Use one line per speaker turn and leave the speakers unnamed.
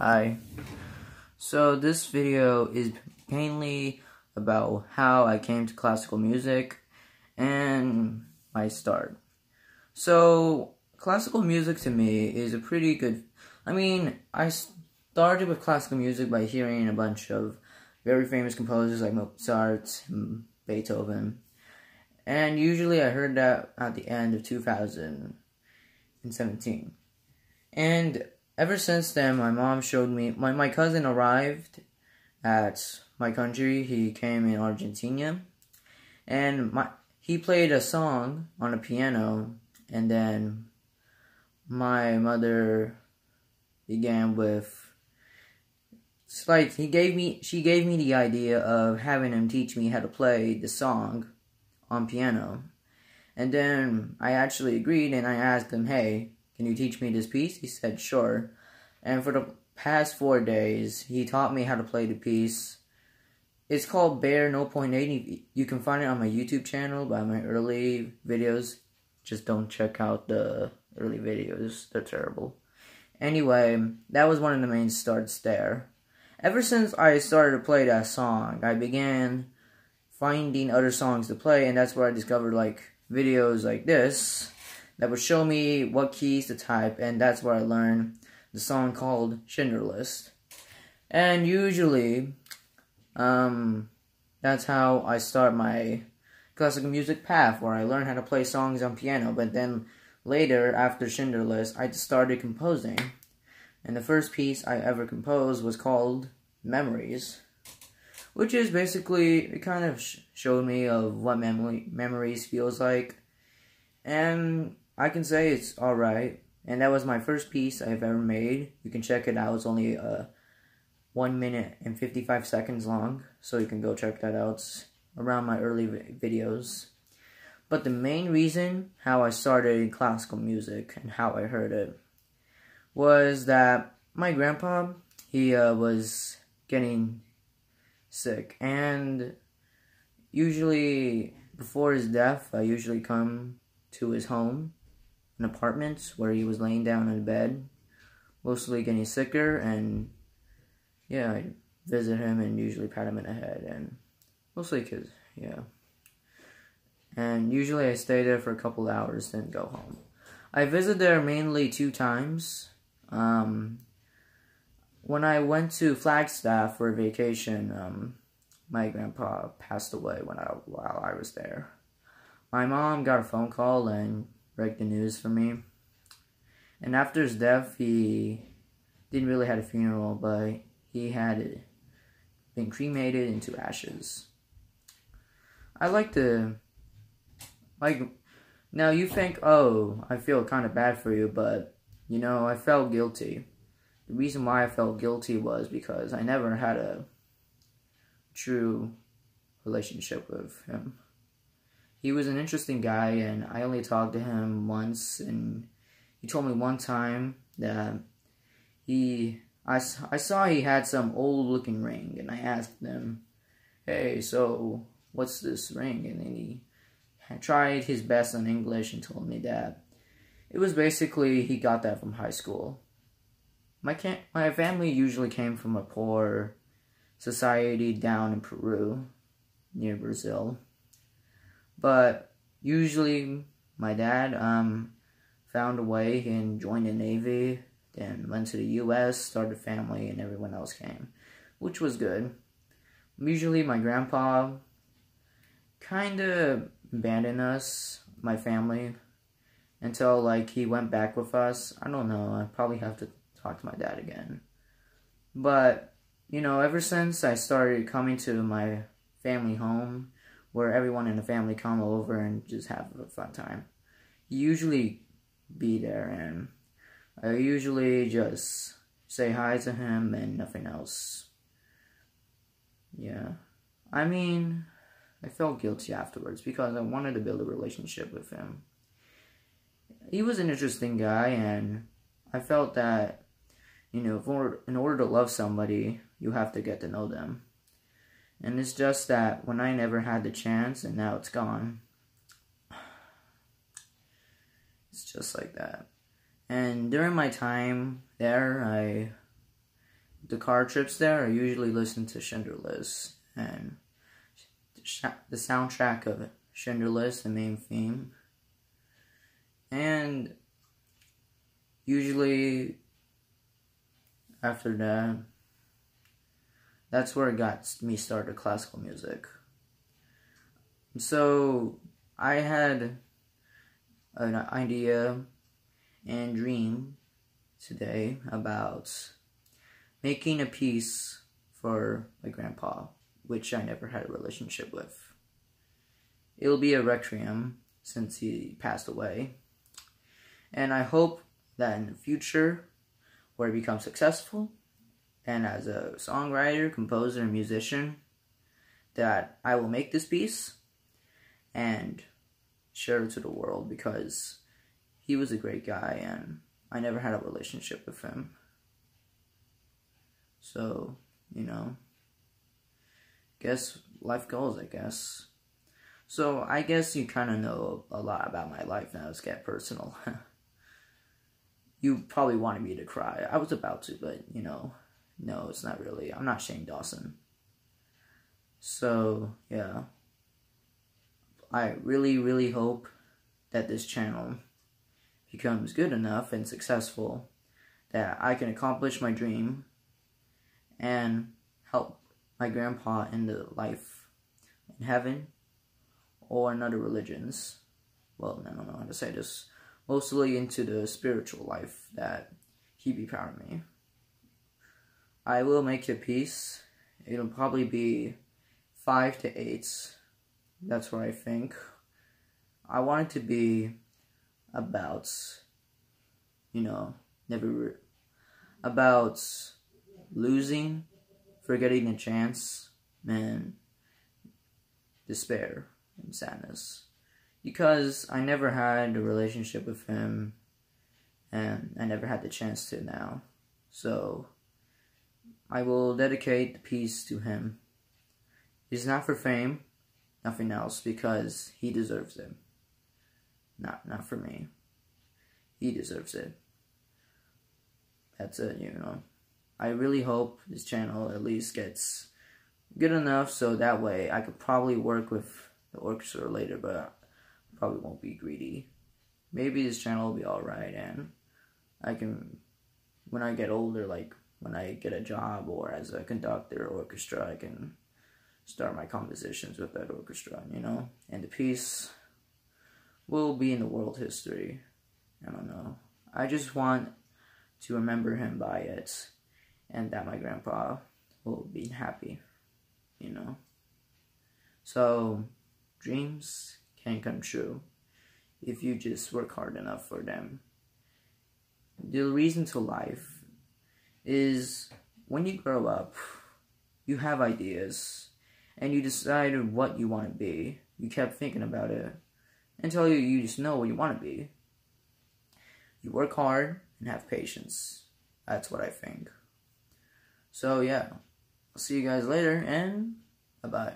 Hi. So this video is mainly about how I came to classical music and my start. So classical music to me is a pretty good, I started with classical music by hearing a bunch of very famous composers like Mozart and Beethoven. And usually I heard that at the end of 2017. And ever since then, my mom showed me, my cousin arrived at my country. He came in Argentina, and he played a song on a piano, and then my mother began with, she gave me the idea of having him teach me how to play the song on piano. And then I actually agreed, and I asked him, hey, can you teach me this piece? He said, sure. And for the past 4 days, he taught me how to play the piece. It's called Bear No Point 8. You can find it on my YouTube channel by my early videos. Just don't check out the early videos. They're terrible. Anyway, that was one of the main starts there. Ever since I started to play that song, I began finding other songs to play, and that's where I discovered videos like this that would show me what keys to type, and that's where I learned the song called Schindler's List. And usually, that's how I start my classical music path, where I learn how to play songs on piano. But then later, after Schindler's List, I just started composing. And the first piece I ever composed was called Memories, which is basically, it kind of showed me of what memories feels like. And I can say it's alright. And that was my first piece I've ever made. You can check it out. It's only 1 minute and 55 seconds long. So you can go check that out. It's around my early videos. But the main reason how I started classical music and how I heard it was that my grandpa, he was getting sick. And usually before his death, I usually come to his home, an apartment, where he was laying down in bed, mostly getting sicker, and yeah, I visit him and usually pat him in the head, and mostly kids, yeah. And usually I stay there for a couple hours, then go home. I visit there mainly 2 times. When I went to Flagstaff for a vacation, my grandpa passed away while I was there. My mom got a phone call and break the news for me. And after his death, he didn't really have a funeral, but he had been cremated into ashes. I like to, now you think, oh, I feel kind of bad for you, but, you know, I felt guilty. The reason why I felt guilty was because I never had a true relationship with him. He was an interesting guy, and I only talked to him once, and he told me one time that I saw he had some old looking ring, and I asked him, hey, so what's this ring? And then he tried his best on English and told me that it was basically, he got that from high school. My family usually came from a poor society down in Peru, near Brazil. But usually my dad found a way and joined the Navy, then went to the U.S., started a family, and everyone else came, which was good. Usually my grandpa kind of abandoned us, my family, until he went back with us. I don't know, I probably have to talk to my dad again. But, you know, ever since I started coming to my family home, where everyone in the family come over and just have a fun time, he usually be there, and I usually just say hi to him and nothing else. Yeah. I felt guilty afterwards because I wanted to build a relationship with him. He was an interesting guy, and I felt that, you know, in order to love somebody, you have to get to know them. And it's just that when I never had the chance, and now it's gone. It's just like that. And during my time there, I the car trips there, I usually listen to Schindler's and the soundtrack of Schindler's, the main theme. And usually after that, that's where it got me started classical music. So I had an idea and dream today about making a piece for my grandpa, which I never had a relationship with. It'll be a requiem since he passed away. And I hope that in the future, where he becomes successful, and as a songwriter, composer, and musician, that I will make this piece and share it to the world, because he was a great guy and I never had a relationship with him. So, guess life goes, I guess. So, I guess you kind of know a lot about my life now. Let's get personal. You probably wanted me to cry. I was about to, but, no, it's not really. I'm not Shane Dawson. So, yeah. I really, really hope that this channel becomes good enough and successful that I can accomplish my dream and help my grandpa in the life in heaven or in other religions. Well, I don't know how to say this. Mostly into the spiritual life, that he be proud of me. I will make a piece. It'll probably be 5 to 8. That's what I think. I want it to be about, about losing, forgetting a chance, and despair and sadness. Because I never had a relationship with him, and I never had the chance to now. So, I will dedicate the piece to him. It's not for fame, nothing else, because he deserves it. Not for me. He deserves it. That's it, I really hope this channel at least gets good enough so that way I could probably work with the orchestra later, but probably won't be greedy. Maybe this channel will be alright, and I can, when I get older, like when I get a job or as a conductor or orchestra, I can start my compositions with that orchestra, and the piece will be in the world history. I don't know. I just want to remember him by it, and that my grandpa will be happy, So, dreams can come true if you just work hard enough for them. The reason to life is when you grow up, you have ideas, and you decide what you want to be. You kept thinking about it until you just know what you want to be. You work hard and have patience. That's what I think. So yeah, I'll see you guys later, and bye-bye.